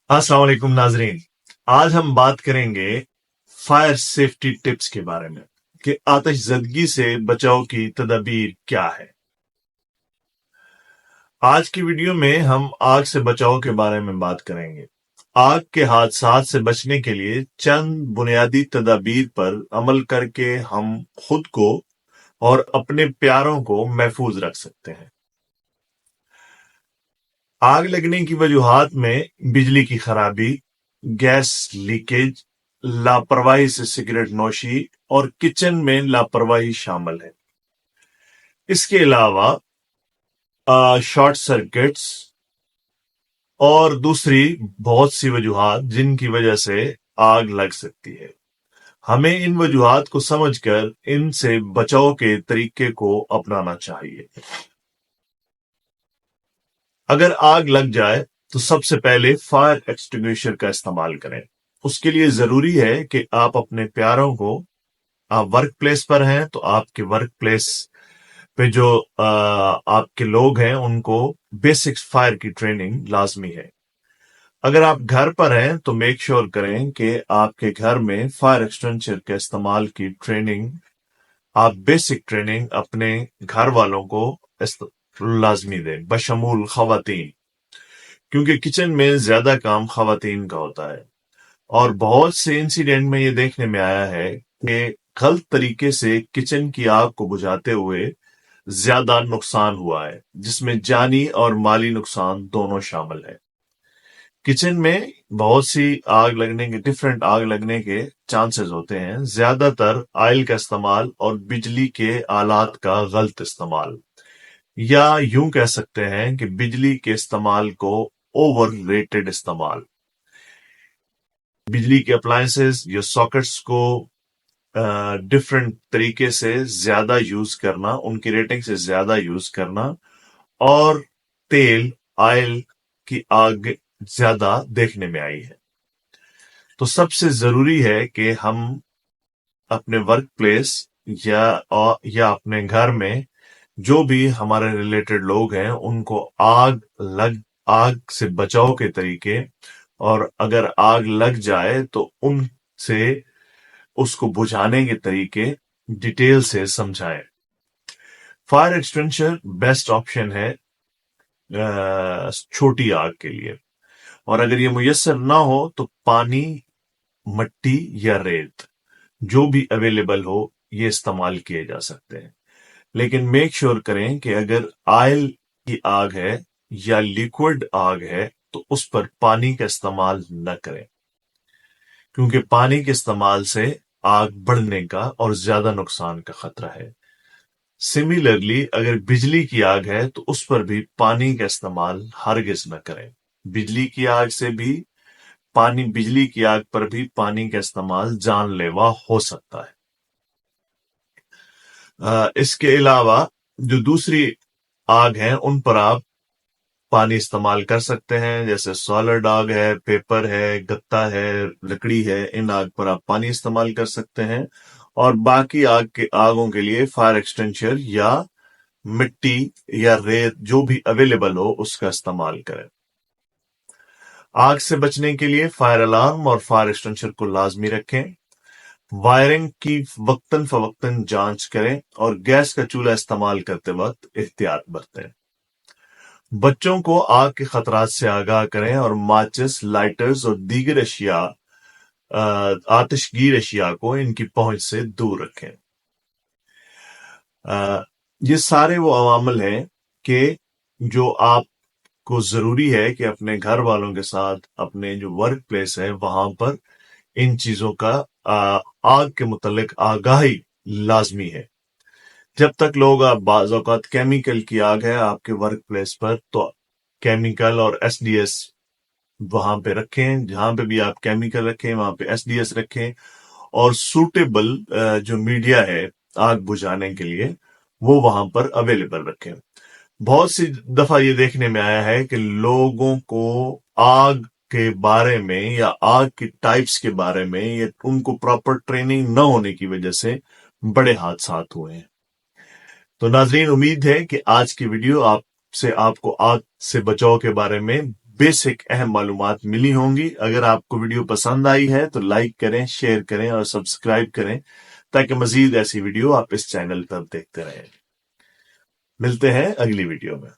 अस्सलाम वालेकुम नाजरीन। आज हम बात करेंगे फायर सेफ्टी टिप्स के बारे में कि आतिशज़दगी से बचाव की तदाबीर क्या है। आज की वीडियो में हम आग से बचाव के बारे में बात करेंगे। आग के हादसात से बचने के लिए चंद बुनियादी तदाबीर पर अमल करके हम खुद को और अपने प्यारों को महफूज रख सकते हैं। आग लगने की वजूहात में बिजली की खराबी, गैस लीकेज, लापरवाही से सिगरेट नोशी और किचन में लापरवाही शामिल है। इसके अलावा शॉर्ट सर्किट्स और दूसरी बहुत सी वजूहात जिनकी वजह से आग लग सकती है। हमें इन वजूहात को समझकर इनसे बचाव के तरीके को अपनाना चाहिए। अगर आग लग जाए तो सबसे पहले फायर एक्सटिंग्विशर का इस्तेमाल करें। उसके लिए जरूरी है कि आप अपने प्यारों को, आप वर्क प्लेस पर हैं तो आपके वर्क प्लेस पे जो आपके लोग हैं उनको बेसिक फायर की ट्रेनिंग लाजमी है। अगर आप घर पर हैं तो मेक श्योर करें कि आपके घर में फायर एक्सटिंग्विशर के इस्तेमाल की ट्रेनिंग, आप बेसिक ट्रेनिंग अपने घर वालों को लाजमी दें, बशमूल खवातीन, क्योंकि किचन में ज्यादा काम खवातीन का होता है। और बहुत से इंसिडेंट में ये देखने में आया है कि गलत तरीके से किचन की आग को बुझाते हुए ज्यादा नुकसान हुआ है, जिसमें जानी और माली नुकसान दोनों शामिल है। किचन में बहुत सी डिफरेंट आग लगने के चांसेस होते हैं। ज्यादातर ऑयल का इस्तेमाल और बिजली के आलात का गलत इस्तेमाल, या यूं कह सकते हैं कि बिजली के इस्तेमाल को ओवर रेटेड इस्तेमाल। बिजली के अप्लायंसेस या सॉकेट्स को डिफरेंट तरीके से ज्यादा यूज करना, उनकी रेटिंग से ज्यादा यूज करना, और तेल ऑयल की आग ज्यादा देखने में आई है। तो सबसे जरूरी है कि हम अपने वर्क प्लेस या अपने घर में जो भी हमारे रिलेटेड लोग हैं उनको आग से बचाव के तरीके, और अगर आग लग जाए तो उनसे उसको बुझाने के तरीके डिटेल से समझाएं। फायर एक्सटिंग्विशर बेस्ट ऑप्शन है छोटी आग के लिए, और अगर ये मुयस्सर ना हो तो पानी, मट्टी या रेत जो भी अवेलेबल हो ये इस्तेमाल किए जा सकते हैं। लेकिन मेक श्योर करें कि अगर ऑयल की आग है या लिक्विड आग है तो उस पर पानी का इस्तेमाल न करें, क्योंकि पानी के इस्तेमाल से आग बढ़ने का और ज्यादा नुकसान का खतरा है। सिमिलरली अगर बिजली की आग है तो उस पर भी पानी का इस्तेमाल हरगिज न करें। बिजली की आग पर भी पानी का इस्तेमाल जानलेवा हो सकता है। इसके अलावा जो दूसरी आग है उन पर आप पानी इस्तेमाल कर सकते हैं, जैसे सॉलिड आग है, पेपर है, गत्ता है, लकड़ी है, इन आग पर आप पानी इस्तेमाल कर सकते हैं। और बाकी आगों के लिए फायर एक्सटिंग्विशर या मिट्टी या रेत जो भी अवेलेबल हो उसका इस्तेमाल करें। आग से बचने के लिए फायर अलार्म और फायर एक्सटिंग्विशर को लाजमी रखें। वायरिंग की वक्तन फवक्तन जांच करें और गैस का चूल्हा इस्तेमाल करते वक्त एहतियात बरतें। बच्चों को आग के खतरात से आगाह करें और माचिस, लाइटर्स और दीगर आतिशगीर अशिया को इनकी पहुंच से दूर रखें। ये सारे वो अवामल हैं कि जो आपको जरूरी है कि अपने घर वालों के साथ अपने जो वर्क प्लेस है वहां पर इन चीजों का आग के मुतल्लिक आगाही लाजमी है। जब तक लोग बाज़ औक़ात केमिकल की आग है आपके वर्क प्लेस पर तो केमिकल और एसडीएस वहां पे रखें। जहां पे भी आप केमिकल रखें वहां पे एसडीएस रखें, और सूटेबल जो मीडिया है आग बुझाने के लिए वो वहां पर अवेलेबल रखें। बहुत सी दफा ये देखने में आया है कि लोगों को आग के बारे में या आग की टाइप्स के बारे में या उनको प्रॉपर ट्रेनिंग न होने की वजह से बड़े हादसा हुए हैं। तो नाजरीन, उम्मीद है कि आज की वीडियो आपको आग से बचाव के बारे में बेसिक अहम मालूमात मिली होंगी। अगर आपको वीडियो पसंद आई है तो लाइक करें, शेयर करें और सब्सक्राइब करें ताकि मजीद ऐसी वीडियो आप इस चैनल पर देखते रहें। मिलते हैं अगली वीडियो में।